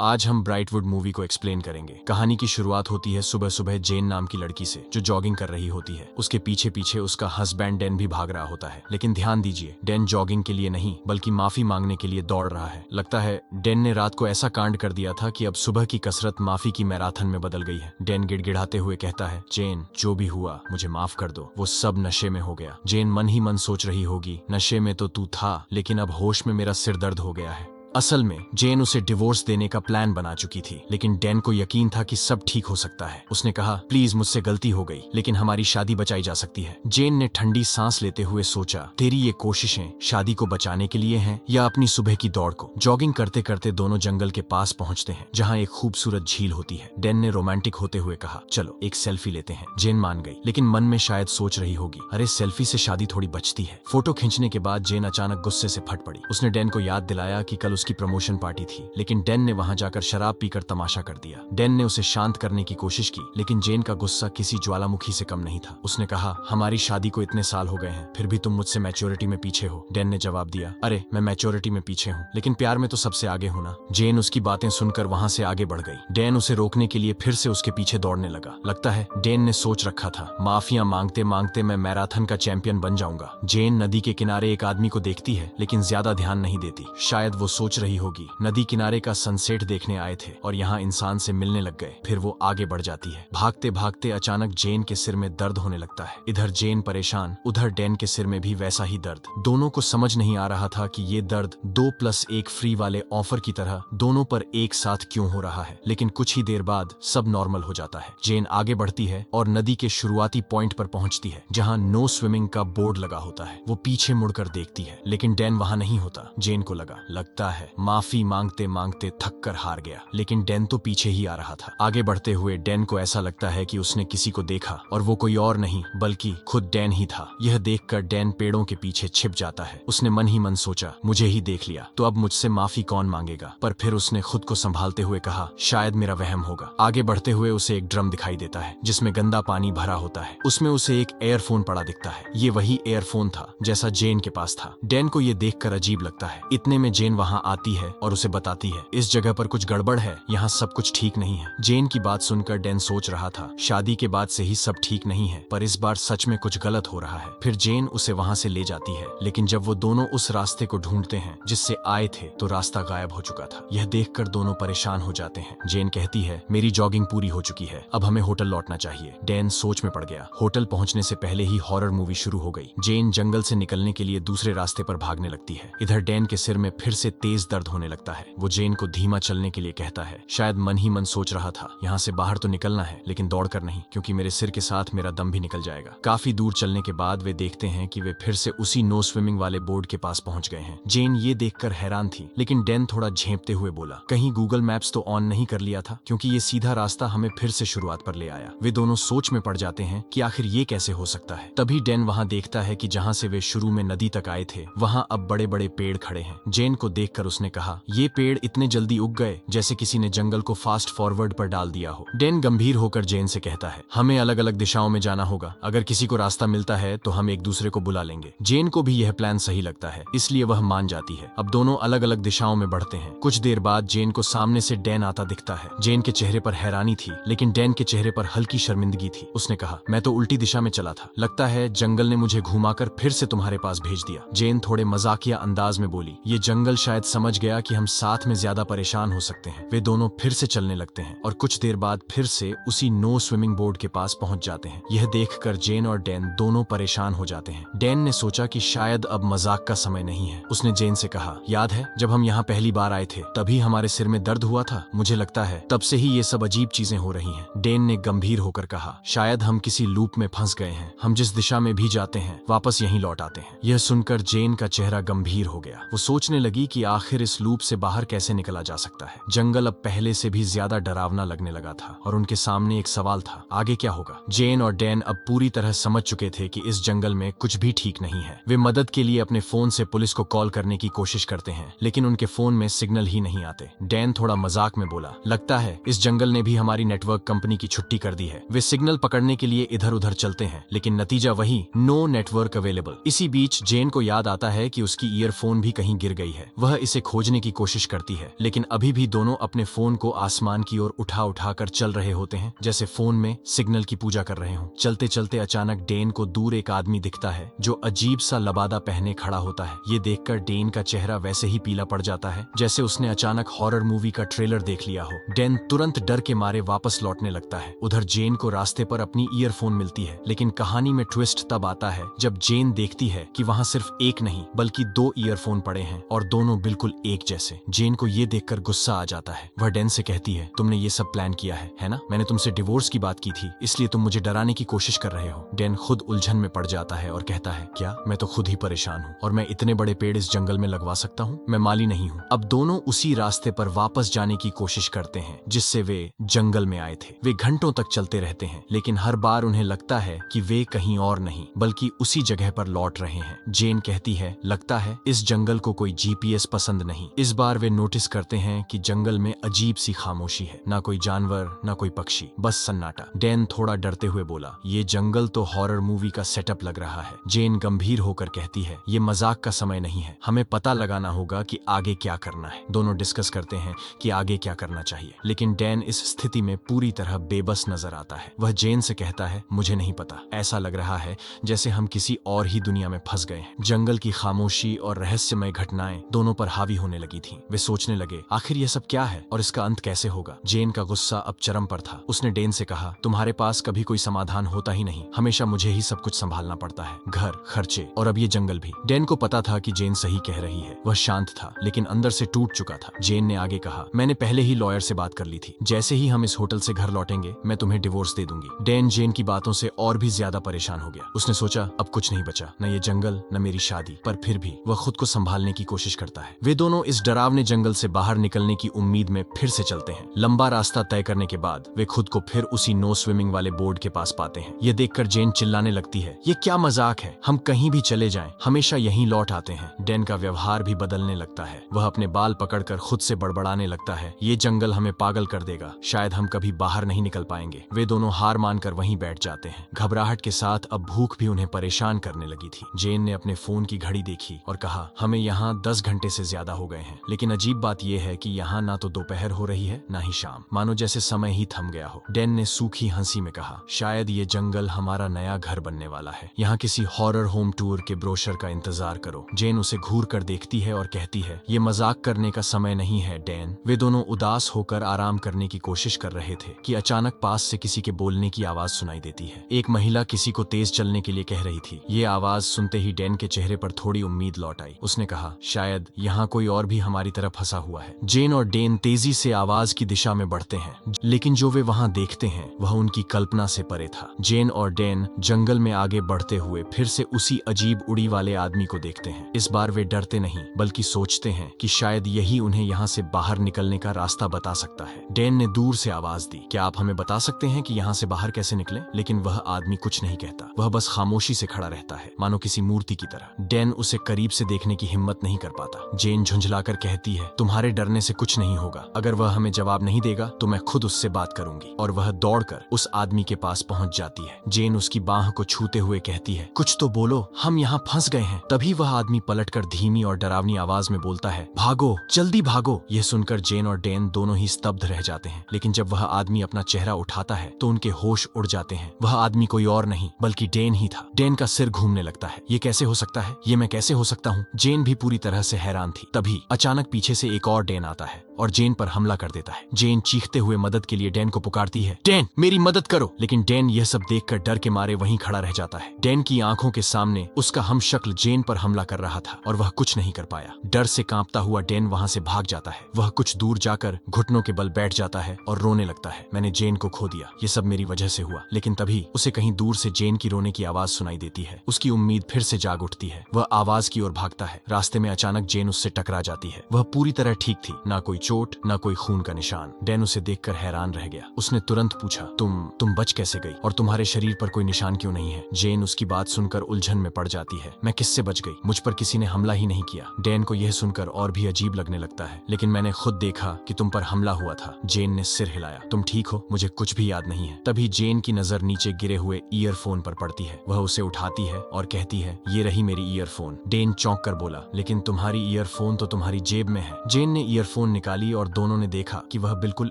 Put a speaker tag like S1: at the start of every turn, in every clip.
S1: आज हम ब्राइटवुड मूवी को एक्सप्लेन करेंगे। कहानी की शुरुआत होती है सुबह सुबह जेन नाम की लड़की से, जो जॉगिंग कर रही होती है। उसके पीछे पीछे उसका हस्बैंड डैन भी भाग रहा होता है। लेकिन ध्यान दीजिए, डैन जॉगिंग के लिए नहीं बल्कि माफी मांगने के लिए दौड़ रहा है। लगता है डैन ने रात को ऐसा कांड कर दिया था कि अब सुबह की कसरत माफी की मैराथन में बदल गई है। डैन गिड़गिड़ाते हुए कहता है, जेन जो भी हुआ मुझे माफ कर दो, वो सब नशे में हो गया। जेन मन ही मन सोच रही होगी, नशे में तो तू था, लेकिन अब होश में मेरा सिर दर्द हो गया है। असल में जेन उसे डिवोर्स देने का प्लान बना चुकी थी, लेकिन डैन को यकीन था कि सब ठीक हो सकता है। उसने कहा, प्लीज मुझसे गलती हो गई, लेकिन हमारी शादी बचाई जा सकती है। जेन ने ठंडी सांस लेते हुए सोचा, तेरी ये कोशिशें शादी को बचाने के लिए हैं या अपनी सुबह की दौड़ को। जॉगिंग करते करते दोनों जंगल के पास पहुंचते हैं, जहां एक खूबसूरत झील होती है। डैन ने रोमांटिक होते हुए कहा, चलो एक सेल्फी लेते हैं। जेन मान गई, लेकिन मन में शायद सोच रही होगी, अरे सेल्फी से शादी थोड़ी बचती है। फोटो खींचने के बाद जेन अचानक गुस्से से फट पड़ी। उसने डैन को याद दिलाया कि कल उसकी प्रमोशन पार्टी थी, लेकिन डैन ने वहां जाकर शराब पीकर तमाशा कर दिया। डैन ने उसे शांत करने की कोशिश की, लेकिन जेन का गुस्सा किसी ज्वालामुखी से कम नहीं था। उसने कहा, हमारी शादी को इतने साल हो गए हैं, फिर भी तुम मुझसे मैच्योरिटी में पीछे हो। डैन ने जवाब दिया, अरे मैं मैच्योरिटी में पीछे हूँ, लेकिन प्यार में तो सबसे आगे हूँ ना। जेन उसकी बातें सुनकर वहां से आगे बढ़ गई। डैन उसे रोकने के लिए फिर से उसके पीछे दौड़ने लगा। लगता है डैन ने सोच रखा था, माफिया मांगते मांगते मैं मैराथन का चैंपियन बन जाऊंगा। जेन नदी के किनारे एक आदमी को देखती है, लेकिन ज्यादा ध्यान नहीं देती। शायद वो सोच रही होगी, नदी किनारे का सनसेट देखने आए थे और यहाँ इंसान से मिलने लग गए। फिर वो आगे बढ़ जाती है। भागते भागते अचानक जेन के सिर में दर्द होने लगता है। इधर जेन परेशान, उधर डैन के सिर में भी वैसा ही दर्द। दोनों को समझ नहीं आ रहा था कि ये दर्द 2+1 फ्री वाले ऑफर की तरह दोनों पर एक साथ क्यों हो रहा है। लेकिन कुछ ही देर बाद सब नॉर्मल हो जाता है। जेन आगे बढ़ती है और नदी के शुरुआती पॉइंट पर पहुंचती है, जहाँ नो स्विमिंग का बोर्ड लगा होता है। वो पीछे मुड़कर देखती है, लेकिन डैन वहां नहीं होता। जेन को लगता है माफी मांगते मांगते थक कर हार गया, लेकिन डैन तो पीछे ही आ रहा था। आगे बढ़ते हुए डैन को ऐसा लगता है कि उसने किसी को देखा, और वो कोई और नहीं बल्कि खुद डैन ही था। यह देखकर डैन पेड़ों के पीछे छिप जाता है। उसने मन ही मन सोचा, मुझे ही देख लिया तो अब मुझसे माफी कौन मांगेगा। पर फिर उसने खुद को संभालते हुए कहा, शायद मेरा वहम होगा। आगे बढ़ते हुए उसे एक ड्रम दिखाई देता है, जिसमें गंदा पानी भरा होता है। उसमें उसे एक एयरफोन पड़ा दिखता है। ये वही एयरफोन था जैसा जेन के पास था। डैन को ये देखकर अजीब लगता है। इतने में जेन वहां आती है और उसे बताती है, इस जगह पर कुछ गड़बड़ है, यहाँ सब कुछ ठीक नहीं है। जेन की बात सुनकर डैन सोच रहा था, शादी के बाद से ही सब ठीक नहीं है, पर इस बार सच में कुछ गलत हो रहा है। फिर जेन उसे वहां से ले जाती है, लेकिन जब वो दोनों उस रास्ते को ढूंढते हैं जिससे आए थे, तो रास्ता गायब हो चुका था। यह देखकर दोनों परेशान हो जाते हैं। जेन कहती है, मेरी जॉगिंग पूरी हो चुकी है, अब हमें होटल लौटना चाहिए। डैन सोच में पड़ गया। होटल पहुंचने से पहले ही हॉरर मूवी शुरू हो गई। जेन जंगल से निकलने के लिए दूसरे रास्ते पर भागने लगती है। इधर डैन के सिर में फिर से तेज दर्द होने लगता है। वो जेन को धीमा चलने के लिए कहता है। शायद मन ही मन सोच रहा था, यहाँ से बाहर तो निकलना है, लेकिन दौड़कर नहीं, क्योंकि मेरे सिर के साथ मेरा दम भी निकल जाएगा। काफी दूर चलने के बाद वे देखते हैं कि वे फिर से उसी नो स्विमिंग वाले बोर्ड के पास पहुंच गए हैं। जेन ये देखकर हैरान थी, लेकिन डैन थोड़ा झेंपते हुए बोला, कहीं गूगल मैप्स तो ऑन नहीं कर लिया था, क्योंकि ये सीधा रास्ता हमें फिर से शुरुआत पर ले आया। वे दोनों सोच में पड़ जाते हैं कि आखिर ये कैसे हो सकता है। तभी डैन वहां देखता है कि जहां से वे शुरू में नदी तक आए थे, वहां अब बड़े बड़े पेड़ खड़े हैं। जेन को देखकर उसने कहा, ये पेड़ इतने जल्दी उग गए जैसे किसी ने जंगल को फास्ट फॉरवर्ड पर डाल दिया हो। डैन गंभीर होकर जेन से कहता है, हमें अलग अलग दिशाओं में जाना होगा। अगर किसी को रास्ता मिलता है तो हम एक दूसरे को बुला लेंगे। जेन को भी यह प्लान सही लगता है, इसलिए वह मान जाती है। अब दोनों अलग अलग दिशाओं में बढ़ते हैं। कुछ देर बाद जेन को सामने से डैन आता दिखता है। जेन के चेहरे पर हैरानी थी, लेकिन डैन के चेहरे पर हल्की शर्मिंदगी थी। उसने कहा, मैं तो उल्टी दिशा में चला था, लगता है जंगल ने मुझे घुमाकर फिर से तुम्हारे पास भेज दिया। जेन थोड़े मजाकिया अंदाज में बोली, ये जंगल शायद समझ गया कि हम साथ में ज्यादा परेशान हो सकते हैं। वे दोनों फिर से चलने लगते हैं और कुछ देर बाद फिर से उसी नो स्विमिंग बोर्ड के पास पहुंच जाते हैं। यह देखकर जेन और डैन दोनों परेशान हो जाते हैं। डैन ने सोचा कि शायद अब मजाक का समय नहीं है। उसने जेन से कहा, याद है जब हम यहाँ पहली बार आए थे, तभी हमारे सिर में दर्द हुआ था। मुझे लगता है तब से ही ये सब अजीब चीजें हो रही हैं। डैन ने गंभीर होकर कहा, शायद हम किसी लूप में फंस गए हैं। हम जिस दिशा में भी जाते हैं वापस यहीं लौट आते हैं। यह सुनकर जेन का चेहरा गंभीर हो गया। वो सोचने लगी कि आखिर इस लूप से बाहर कैसे निकला जा सकता है। जंगल अब पहले से भी ज्यादा डरावना लगने लगा था और उनके सामने एक सवाल था, आगे क्या होगा। जेन और डैन अब पूरी तरह समझ चुके थे कि इस जंगल में कुछ भी ठीक नहीं है। वे मदद के लिए अपने फोन से पुलिस को कॉल करने की कोशिश करते हैं, लेकिन उनके फोन में सिग्नल ही नहीं आते। डैन थोड़ा मजाक में बोला, लगता है इस जंगल ने भी हमारी नेटवर्क कंपनी की छुट्टी कर दी है। वे सिग्नल पकड़ने के लिए इधर उधर चलते हैं, लेकिन नतीजा वही, नो नेटवर्क अवेलेबल। इसी बीच जेन को याद आता है कि उसकी ईयरफोन भी कहीं गिर गई है। वह इसे खोजने की कोशिश करती है, लेकिन अभी भी दोनों अपने फोन को आसमान की ओर उठा उठा कर चल रहे होते हैं, जैसे फोन में सिग्नल की पूजा कर रहे हों। चलते चलते अचानक डेन को दूर एक आदमी दिखता है जो अजीब सा लबादा पहने खड़ा होता है। ये देखकर डेन का चेहरा वैसे ही पीला पड़ जाता है जैसे उसने अचानक हॉरर मूवी का ट्रेलर देख लिया हो। डेन तुरंत डर के मारे वापस लौटने लगता है। उधर जेन को रास्ते पर अपनी ईयरफोन मिलती है, लेकिन कहानी में ट्विस्ट तब आता है जब जेन देखती है कि वहाँ सिर्फ एक नहीं बल्कि 2 ईयरफोन पड़े हैं और दोनों बिल्कुल एक जैसे। जेन को ये देखकर गुस्सा आ जाता है। वह डेन से कहती है, तुमने ये सब प्लान किया है ना? मैंने तुमसे डिवोर्स की बात की थी, इसलिए तुम मुझे डराने की कोशिश कर रहे हो। डेन खुद उलझन में पड़ जाता है और कहता है, क्या मैं तो खुद ही परेशान हूँ, और मैं इतने बड़े पेड़ इस जंगल में लगवा सकता हूँ? मैं माली नहीं हूँ। अब दोनों उसी रास्ते पर वापस जाने की कोशिश करते हैं जिससे वे जंगल में आए थे। वे घंटों तक चलते रहते हैं, लेकिन हर बार उन्हें लगता है कि वे कहीं और नहीं बल्कि उसी जगह पर लौट रहे हैं। जेन कहती है, लगता है इस जंगल को कोई जीपीएस पसंद नहीं। इस बार वे नोटिस करते हैं कि जंगल में अजीब सी खामोशी है, ना कोई जानवर ना कोई पक्षी, बस सन्नाटा। डेन थोड़ा डरते हुए बोला, ये जंगल तो हॉरर मूवी का सेटअप लग रहा है। जेन गंभीर होकर कहती है, ये मजाक का समय नहीं है, हमें पता लगाना होगा कि आगे क्या करना है। दोनों डिस्कस करते हैं कि आगे क्या करना चाहिए, लेकिन डेन इस स्थिति में पूरी तरह बेबस नजर आता है। वह जेन से कहता है, मुझे नहीं पता, ऐसा लग रहा है जैसे हम किसी और ही दुनिया में फंस गए हैं। जंगल की खामोशी और रहस्यमय घटनाएं दोनों पर हावी होने लगी थीं। वे सोचने लगे, आखिर यह सब क्या है और इसका अंत कैसे होगा? जेन का गुस्सा अब चरम पर था। उसने डेन से कहा, तुम्हारे पास कभी कोई समाधान होता ही नहीं, हमेशा मुझे ही सब कुछ संभालना पड़ता है, घर, खर्चे और अब ये जंगल भी। डेन को पता था कि जेन सही कह रही है। वह शांत था लेकिन अंदर से टूट चुका था। जेन ने आगे कहा, मैंने पहले ही लॉयर से बात कर ली थी, जैसे ही हम इस होटल से घर लौटेंगे मैं तुम्हें डिवोर्स दे दूंगी। डेन जेन की बातों से और भी ज्यादा परेशान हो गया। उसने सोचा, अब कुछ नहीं बचा, न ये जंगल न मेरी शादी, पर फिर भी वह खुद को संभालने की कोशिश करता है। वे दोनों इस डरावने जंगल से बाहर निकलने की उम्मीद में फिर से चलते हैं। लंबा रास्ता तय करने के बाद वे खुद को फिर उसी नो स्विमिंग वाले बोर्ड के पास पाते हैं। ये देखकर जेन चिल्लाने लगती है, ये क्या मजाक है, हम कहीं भी चले जाएं, हमेशा यहीं लौट आते हैं। डेन का व्यवहार भी बदलने लगता है। वह अपने बाल पकड़कर खुद से बड़बड़ाने लगता है, ये जंगल हमें पागल कर देगा, शायद हम कभी बाहर नहीं निकल पाएंगे। वे दोनों हार मानकर वहीं बैठ जाते हैं। घबराहट के साथ अब भूख भी उन्हें परेशान करने लगी थी। जेन ने अपने फोन की घड़ी देखी और कहा, हमें यहाँ 10 घंटे से ज्यादा हो गए हैं, लेकिन अजीब बात यह है कि यहाँ ना तो दोपहर हो रही है ना ही शाम, मानो जैसे समय ही थम गया हो। डेन ने सूखी हंसी में कहा, शायद ये जंगल हमारा नया घर बनने वाला है, यहाँ किसी हॉरर होम टूर के ब्रोशर का इंतजार करो। जेन उसे घूर कर देखती है और कहती है, ये मजाक करने का समय नहीं है डेन। वे दोनों उदास होकर आराम करने की कोशिश कर रहे थे कि अचानक पास से किसी के बोलने की आवाज सुनाई देती है। एक महिला किसी को तेज चलने के लिए कह रही थी। ये आवाज सुनते ही डेन के चेहरे पर थोड़ी उम्मीद लौट आई। उसने कहा, शायद यहाँ कोई और भी हमारी तरफ फंसा हुआ है। जेन और डेन तेजी से आवाज की दिशा में बढ़ते हैं, लेकिन जो वे वहाँ देखते हैं वह उनकी कल्पना से परे था। जेन और डेन जंगल में आगे बढ़ते हुए फिर से उसी अजीब उड़ी वाले आदमी को देखते हैं। इस बार वे डरते नहीं बल्कि सोचते हैं कि शायद यही उन्हें यहाँ से बाहर निकलने का रास्ता बता सकता है। डेन ने दूर से आवाज दी, क्या आप हमें बता सकते हैं कि यहाँ से बाहर कैसे निकलें? लेकिन वह आदमी कुछ नहीं कहता। वह बस खामोशी से खड़ा रहता है, मानो किसी मूर्ति की तरह। डेन उसे करीब से देखने की हिम्मत नहीं कर पाता। जेन झुंझलाकर कहती है, तुम्हारे डरने से कुछ नहीं होगा, अगर वह हमें जवाब नहीं देगा तो मैं खुद उससे बात करूंगी। और वह दौड़कर उस आदमी के पास पहुंच जाती है। जेन उसकी बाह को छूते हुए कहती है, कुछ तो बोलो, हम यहाँ फंस गए हैं। तभी वह आदमी पलटकर धीमी और डरावनी आवाज में बोलता है, भागो, जल्दी भागो। यह सुनकर जेन और डेन दोनों ही स्तब्ध रह जाते हैं, लेकिन जब वह आदमी अपना चेहरा उठाता है तो उनके होश उड़ जाते हैं। वह आदमी कोई और नहीं बल्कि डेन ही था। डेन का सिर घूमने लगता है। ये कैसे हो सकता है? ये मैं कैसे हो सकता हूँ? जेन भी पूरी तरह से हैरान थी। तभी अचानक पीछे से एक और डेन आता है और जेन पर हमला कर देता है। जेन चीखते हुए मदद के लिए डेन को पुकारती है, डेन मेरी मदद करो। लेकिन डेन यह सब देखकर डर के मारे वहीं खड़ा रह जाता है। डेन की आंखों के सामने उसका हमशक्ल जेन पर हमला कर रहा था और वह कुछ नहीं कर पाया। डर से कांपता हुआ डेन वहां से भाग जाता है। वह कुछ दूर जाकर घुटनों के बल बैठ जाता है और रोने लगता है, मैंने जेन को खो दिया, ये सब मेरी वजह से हुआ। लेकिन तभी उसे कहीं दूर से जेन की रोने की आवाज सुनाई देती है। उसकी उम्मीद फिर से जाग उठती है। वह आवाज की ओर भागता है। रास्ते में अचानक जेन उससे टकरा जाती है। वह पूरी तरह ठीक थी, ना कोई चोट, न कोई खून का निशान। डैन उसे देखकर हैरान रह गया। उसने तुरंत पूछा, तुम बच कैसे गई और तुम्हारे शरीर पर कोई निशान क्यों नहीं है? जेन उसकी बात सुनकर उलझन में पड़ जाती है। मैं किससे बच गई? मुझ पर किसी ने हमला ही नहीं किया। डैन को यह सुनकर और भी अजीब लगने लगता है। लेकिन मैंने खुद देखा कि तुम पर हमला हुआ था। जेन ने सिर हिलाया। तुम ठीक हो? मुझे कुछ भी याद नहीं है। तभी जेन की नजर नीचे गिरे हुए ईयरफोन पर पड़ती है। वह उसे उठाती है और कहती है, ये रही मेरी ईयरफोन। डैन चौंक कर बोला, लेकिन तुम्हारी ईयरफोन तो तुम्हारी जेब में है। जेन ने ईयरफोन निकाली और दोनों ने देखा कि वह बिल्कुल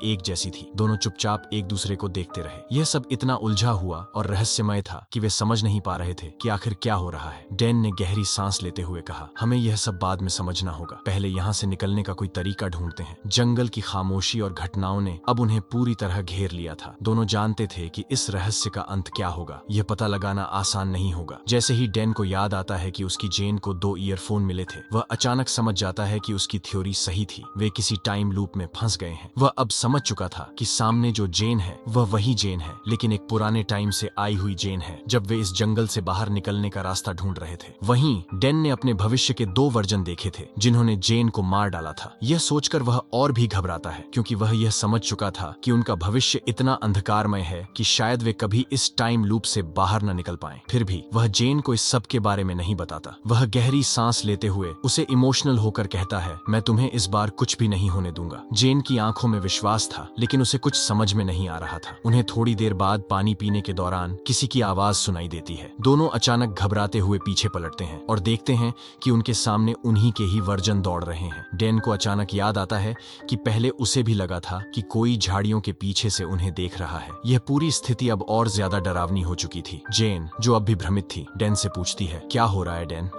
S1: एक जैसी थी। दोनों चुपचाप एक दूसरे को देखते रहे। यह सब इतना उलझा हुआ और रहस्यमय था कि वे समझ नहीं पा रहे थे कि आखिर क्या हो रहा है। डैन ने गहरी सांस लेते हुए कहा, हमें यह सब बाद में समझना होगा। पहले यहाँ से निकलने का कोई तरीका ढूंढते हैं। जंगल की खामोशी और घटनाओं ने अब उन्हें पूरी तरह घेर लिया था। दोनों जानते थे कि इस रहस्य का अंत क्या होगा। यह पता लगाना आसान नहीं होगा। जैसे ही डैन को याद आता है कि उसकी जेन को 2 ईयरफोन मिले थे, वह अचानक समझ जाता है कि उसकी थ्योरी सही थी। वे किसी टाइम लूप में फंस गए हैं। वह अब समझ चुका था कि सामने जो जेन है वह वही जेन है, लेकिन एक पुराने टाइम से आई हुई जेन है, जब वे इस जंगल से बाहर निकलने का रास्ता ढूंढ रहे थे। वहीं डैन ने अपने भविष्य के 2 वर्जन देखे थे जिन्होंने जेन को मार डाला था। यह सोचकर वह और भी घबराता है, क्योंकि वह यह समझ चुका था कि उनका भविष्य इतना अंधकारमय है कि शायद वे कभी इस टाइम लूप से बाहर न निकल पाएं। फिर भी वह जेन को इस सब के बारे में नहीं बताता। वह गहरी सांस लेते हुए उसे इमोशनल होकर कहता है, मैं तुम्हें इस बार कुछ भी नहीं होने दूंगा। जेन की आंखों में विश्वास था, लेकिन उसे कुछ समझ में नहीं आ रहा था। उन्हें थोड़ी देर बाद पानी पीने के दौरान किसी की आवाज सुनाई देती है। दोनों अचानक घबराते हुए पीछे पलटते हैं और देखते हैं कि उनके सामने उन्हीं के ही वर्जन दौड़ रहे हैं। डैन को अचानक याद आता है कि पहले उसे भी लगा था कि कोई झाड़ियों के पीछे से उन्हें देख रहा है। यह पूरी स्थिति अब और ज्यादा डरावनी हो चुकी थी। जेन, जो अब भी भ्रमित थी, डैन से पूछती है, क्या हो रहा है डैन?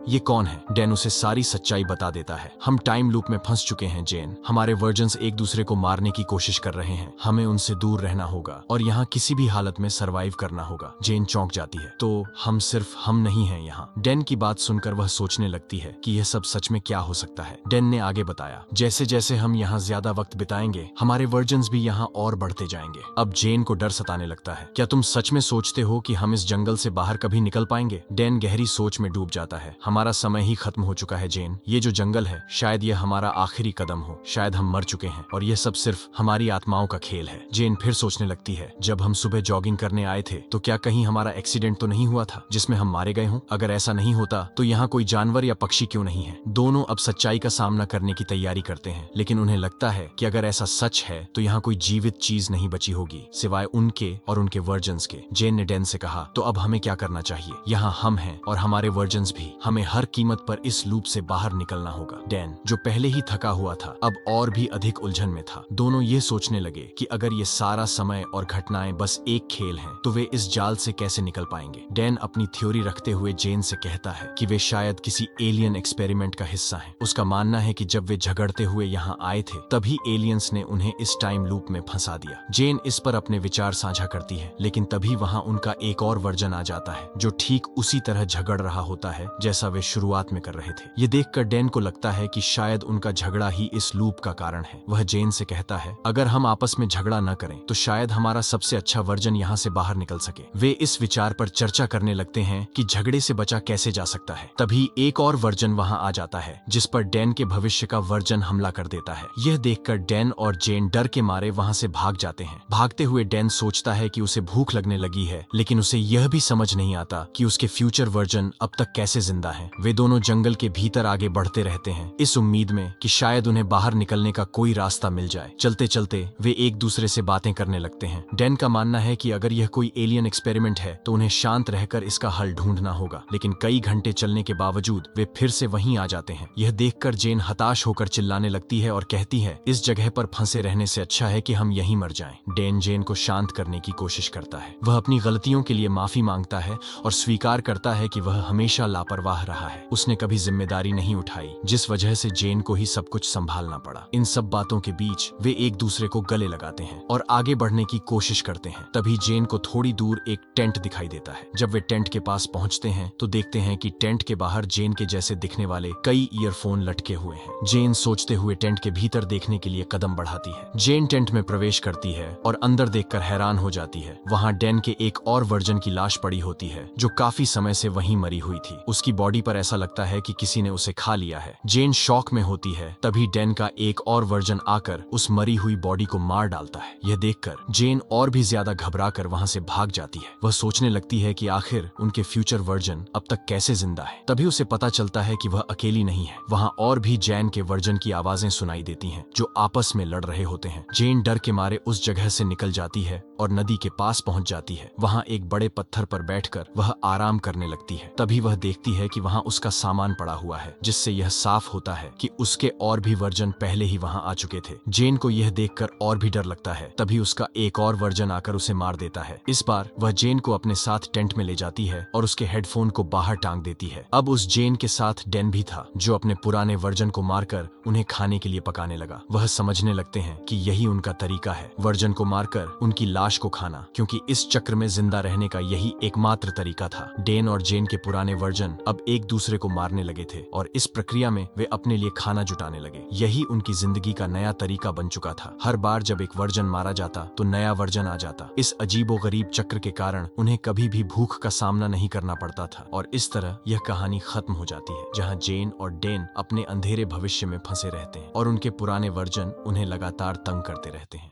S1: ये कौन है? डैन उसे सारी सच्चाई बता देता है। हम टाइम लूप में फंस चुके हैं जेन। हमारे वर्जन्स एक दूसरे को मारने की कोशिश कर रहे हैं। हमें उनसे दूर रहना होगा और यहाँ किसी भी हालत में सरवाइव करना होगा। जेन चौंक जाती है। तो हम सिर्फ हम नहीं हैं यहाँ। डैन की बात सुनकर वह सोचने लगती है कि यह सब सच में क्या हो सकता है। डैन ने आगे बताया, जैसे जैसे हम यहाँ ज्यादा वक्त बिताएंगे, हमारे वर्जन्स भी यहाँ और बढ़ते जाएंगे। अब जेन को डर सताने लगता है। क्या तुम सच में सोचते हो कि हम इस जंगल से बाहर कभी निकल पाएंगे? डैन गहरी सोच में डूब जाता है। हमारा समय ही खत्म हो चुका है जेन। ये जो जंगल है, शायद यह हमारा आखिरी कदम हो। शायद हम मर चुके हैं और यह सब सिर्फ हमारी आत्माओं का खेल है। जेन फिर सोचने लगती है, जब हम सुबह जॉगिंग करने आए थे तो क्या कहीं हमारा एक्सीडेंट तो नहीं हुआ था जिसमें हम मारे गए हों? अगर ऐसा नहीं होता तो यहाँ कोई जानवर या पक्षी क्यों नहीं है? दोनों अब सच्चाई का सामना करने की तैयारी करते हैं, लेकिन उन्हें लगता है कि अगर ऐसा सच है तो यहाँ कोई जीवित चीज नहीं बची होगी सिवाय उनके और उनके वर्जन्स के। जेन ने डैन से कहा, तो अब हमें क्या करना चाहिए? यहाँ हम हैं और हमारे वर्जन्स भी। हमें हर कीमत पर इस लूप से बाहर निकलना होगा। डैन, जो पहले ही थका हुआ था, अब और भी अधिक उलझन में था। दोनों ये सोचने लगे कि अगर ये सारा समय और घटनाएं बस एक खेल हैं, तो वे इस जाल से कैसे निकल पाएंगे? डैन अपनी थ्योरी रखते हुए जेन से कहता है कि वे शायद किसी एलियन एक्सपेरिमेंट का हिस्सा हैं। उसका मानना है कि जब वे झगड़ते हुए यहाँ आए थे, तभी एलियंस ने उन्हें इस टाइम लूप में फंसा दिया। जेन इस पर अपने विचार साझा करती है, लेकिन तभी वहाँ उनका एक और वर्जन आ जाता है जो ठीक उसी तरह झगड़ रहा होता है जैसा वे शुरुआत में कर रहे थे। ये देखकर डैन को लगता है कि शायद उनका झगड़ा ही इस लूप का कारण है। वह जेन से कहता है, अगर हम आपस में झगड़ा न करें तो शायद हमारा सबसे अच्छा वर्जन यहाँ से बाहर निकल सके। वे इस विचार पर चर्चा करने लगते हैं कि झगड़े से बचा कैसे जा सकता है। तभी एक और वर्जन वहाँ आ जाता है जिस पर डैन के भविष्य का वर्जन हमला कर देता है। यह देखकर डैन और जेन डर के मारे वहाँ से भाग जाते हैं। भागते हुए डैन सोचता है कि उसे भूख लगने लगी है, लेकिन उसे यह भी समझ नहीं आता कि उसके फ्यूचर वर्जन अब तक कैसे जिंदा हैं। वे दोनों जंगल के भीतर आगे बढ़ते रहते हैं, इस उम्मीद में कि शायद उन्हें बाहर निकलने का कोई रास्ता मिल जाए। चलते चलते वे एक दूसरे से बातें करने लगते हैं। डैन का मानना है कि अगर यह कोई एलियन एक्सपेरिमेंट है तो उन्हें शांत रहकर इसका हल ढूंढना होगा, लेकिन कई घंटे चलने के बावजूद वे फिर से वहीं आ जाते हैं। यह देखकर जेन हताश होकर चिल्लाने लगती है और कहती है, इस जगह पर फंसे रहने से अच्छा है कि हम यहीं मर जाएं। डैन जेन को शांत करने की कोशिश करता है। वह अपनी गलतियों के लिए माफी मांगता है और स्वीकार करता है कि वह हमेशा लापरवाह रहा है। उसने कभी जिम्मेदारी नहीं उठाई, जिस वजह से जेन को ही सब कुछ संभालना पड़ा। इन सब बातों के बीच वे एक दूसरे को गले लगाते हैं और आगे बढ़ने की कोशिश करते हैं। तभी जेन को थोड़ी दूर एक टेंट दिखाई देता है। जब वे टेंट के पास पहुंचते हैं तो देखते हैं कि टेंट के बाहर जेन के जैसे दिखने वाले कई ईयरफोन लटके हुए हैं। जेन सोचते हुए टेंट के भीतर देखने के लिए कदम बढ़ाती है। जेन टेंट में प्रवेश करती है और अंदर देखकर हैरान हो जाती है। वहाँ डैन के एक और वर्जन की लाश पड़ी होती है जो काफी समय से वहीं मरी हुई थी। उसकी बॉडी पर ऐसा लगता है कि किसी ने उसे खा लिया है। जेन शॉक में होती है। तभी डैन डैन का एक और वर्जन आकर उस मरी हुई बॉडी को मार डालता है। यह देखकर जेन और भी ज्यादा घबराकर वहां से भाग जाती है। वह सोचने लगती है कि आखिर उनके फ्यूचर वर्जन अब तक कैसे जिंदा है। तभी उसे पता चलता है कि वह अकेली नहीं है। वहां और भी जैन के वर्जन की आवाजें सुनाई देती हैं जो आपस में लड़ रहे होते हैं। जेन डर के मारे उस जगह से निकल जाती है और नदी के पास पहुंच जाती है। वहां एक बड़े पत्थर पर बैठकर वह आराम करने लगती है। तभी वह देखती है कि वहां उसका सामान पड़ा हुआ है, जिससे यह साफ होता है कि उसके और भी वर्जन पहले ही वहां आ चुके थे। जेन को यह देखकर और भी डर लगता है। तभी उसका एक और वर्जन आकर उसे मार देता है। इस बार वह जेन को अपने साथ टेंट में ले जाती है और उसके हेडफोन को बाहर टांग देती है। अब उस जेन के साथ डैन भी था, जो अपने पुराने वर्जन को मारकर उन्हें खाने के लिए पकाने लगा। वह समझने लगते हैं कि यही उनका तरीका है, वर्जन को मारकर उनकी लाश को खाना, क्योंकि इस चक्र में जिंदा रहने का यही एकमात्र तरीका था। डैन और जेन के पुराने वर्जन अब एक दूसरे को मारने लगे थे और इस प्रक्रिया में वे अपने लिए खाना जुटाने लगे। यही उनकी जिंदगी का नया तरीका बन चुका था। हर बार जब एक वर्जन मारा जाता तो नया वर्जन आ जाता। इस अजीबोगरीब चक्र के कारण उन्हें कभी भी भूख का सामना नहीं करना पड़ता था और इस तरह यह कहानी खत्म हो जाती है, जहां जेन और डैन अपने अंधेरे भविष्य में फंसे रहते हैं और उनके पुराने वर्जन उन्हें लगातार तंग करते रहते हैं।